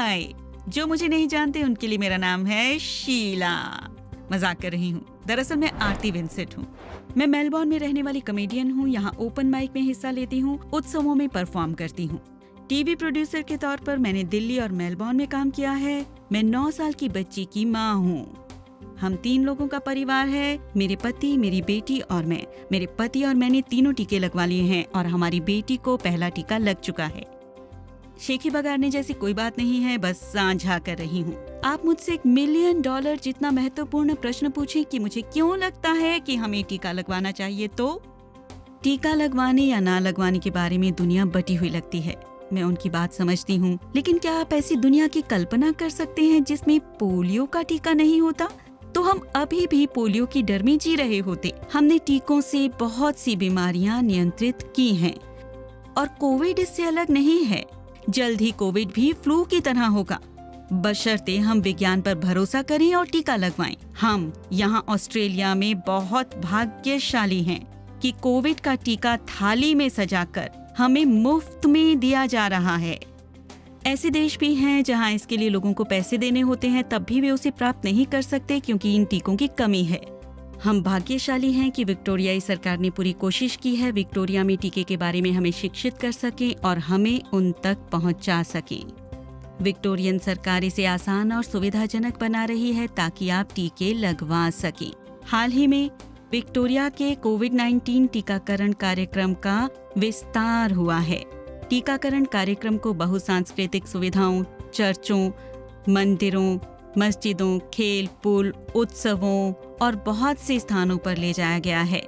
हाय, जो मुझे नहीं जानते उनके लिए मेरा नाम है शीला। मजाक कर रही हूँ। दरअसल मैं आरती विंसेंट हूँ। मैं मेलबॉर्न में रहने वाली कॉमेडियन हूँ। यहाँ ओपन माइक में हिस्सा लेती हूँ, उत्सवों में परफॉर्म करती हूँ। टीवी प्रोड्यूसर के तौर पर मैंने दिल्ली और मेलबॉर्न में काम किया है। मैं 9 साल की बच्ची की माँ हूँ। हम 3 लोगों का परिवार है, मेरे पति, मेरी बेटी और मैं। मेरे पति और मैंने तीनों टीके लगवा लिए हैं और हमारी बेटी को पहला टीका लग चुका है। शेखी बगाड़ने जैसी कोई बात नहीं है, बस साझा कर रही हूँ। आप मुझसे $1 मिलियन जितना महत्वपूर्ण प्रश्न पूछें कि मुझे क्यों लगता है कि हमें टीका लगवाना चाहिए, तो टीका लगवाने या ना लगवाने के बारे में दुनिया बटी हुई लगती है। मैं उनकी बात समझती हूँ, लेकिन क्या आप ऐसी दुनिया की कल्पना कर सकते हैं जिसमें पोलियो का टीका नहीं होता? तो हम अभी भी पोलियो की डर में जी रहे होते। हमने टीकों से बहुत सी बीमारियां नियंत्रित की हैं और कोविड इससे अलग नहीं है। जल्द ही कोविड भी फ्लू की तरह होगा, बशर्ते हम विज्ञान पर भरोसा करें और टीका लगवाएं। हम यहाँ ऑस्ट्रेलिया में बहुत भाग्यशाली हैं कि कोविड का टीका थाली में सजाकर हमें मुफ्त में दिया जा रहा है। ऐसे देश भी हैं जहां इसके लिए लोगों को पैसे देने होते हैं, तब भी वे उसे प्राप्त नहीं कर सकते क्योंकि इन टीकों की कमी है। हम भाग्यशाली हैं कि विक्टोरियाई सरकार ने पूरी कोशिश की है विक्टोरिया में टीके के बारे में हमें शिक्षित कर सके और हमें उन तक पहुंचा सके। विक्टोरियन सरकार इसे आसान और सुविधाजनक बना रही है ताकि आप टीके लगवा सकें। हाल ही में विक्टोरिया के कोविड-19 टीकाकरण कार्यक्रम का विस्तार हुआ है। टीकाकरण कार्यक्रम को बहुसांस्कृतिक सुविधाओं, चर्चों, मंदिरों, मस्जिदों, खेल, पुल, उत्सवों और बहुत से स्थानों पर ले जाया गया है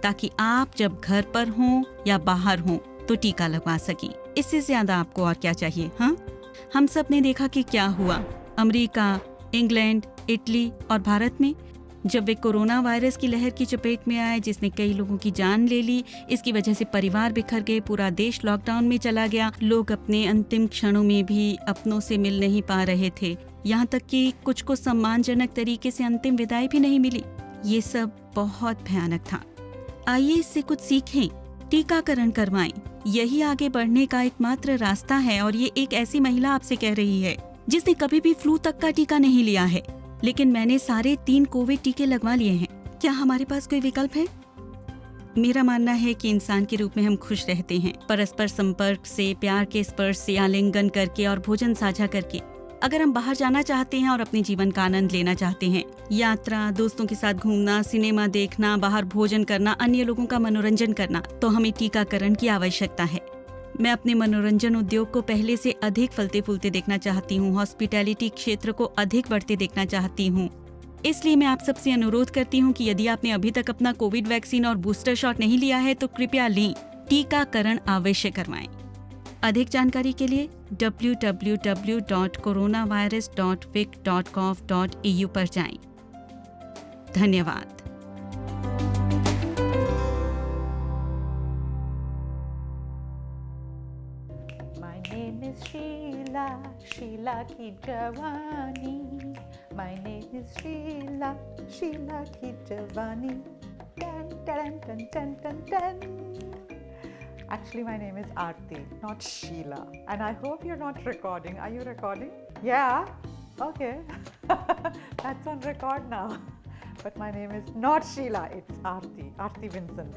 ताकि आप जब घर पर हों या बाहर हों तो टीका लगवा सकें। इससे ज्यादा आपको और क्या चाहिए? हाँ, हम सब ने देखा कि क्या हुआ अमेरिका, इंग्लैंड, इटली और भारत में जब वे कोरोना वायरस की लहर की चपेट में आए, जिसने कई लोगों की जान ले ली। इसकी वजह से परिवार बिखर गए, पूरा देश लॉकडाउन में चला गया। लोग अपने अंतिम क्षणों में भी अपनों से मिल नहीं पा रहे थे, यहाँ तक कि कुछ को सम्मानजनक तरीके से अंतिम विदाई भी नहीं मिली। ये सब बहुत भयानक था। आइए इससे कुछ सीखें, टीकाकरण करवाएं। यही आगे बढ़ने का एकमात्र रास्ता है। और ये एक ऐसी महिला आपसे कह रही है जिसने कभी भी फ्लू तक का टीका नहीं लिया है, लेकिन मैंने सारे 3 कोविड टीके लगवा लिए हैं। क्या हमारे पास कोई विकल्प है? मेरा मानना है कि इंसान के रूप में हम खुश रहते हैं परस्पर संपर्क से, प्यार के स्पर्श से, आलिंगन करके और भोजन साझा करके। अगर हम बाहर जाना चाहते हैं और अपने जीवन का आनंद लेना चाहते हैं, यात्रा, दोस्तों के साथ घूमना, सिनेमा देखना, बाहर भोजन करना, अन्य लोगों का मनोरंजन करना, तो हमें टीकाकरण की आवश्यकता है। मैं अपने मनोरंजन उद्योग को पहले से अधिक फलते फूलते देखना चाहती हूँ। हॉस्पिटैलिटी क्षेत्र को अधिक बढ़ते देखना चाहती हूँ। इसलिए मैं आप सबसे अनुरोध करती हूँ कि यदि आपने अभी तक अपना कोविड वैक्सीन और बूस्टर शॉट नहीं लिया है तो कृपया लें, टीकाकरण अवश्य करवाएं। अधिक जानकारी के लिए www.coronavirus.vic.gov.au पर जाएं। धन्यवाद। My name is Sheila, Sheila की जवानी। My name is Sheila, Sheila की जवानी। Dun, dun, dun, dun, dun, dun. Actually, my name is Aarti, not Sheila. And I hope you're not recording. Are you recording? Yeah? Okay. That's on record now. But my name is not Sheila, it's Aarti, Aarti Vincent.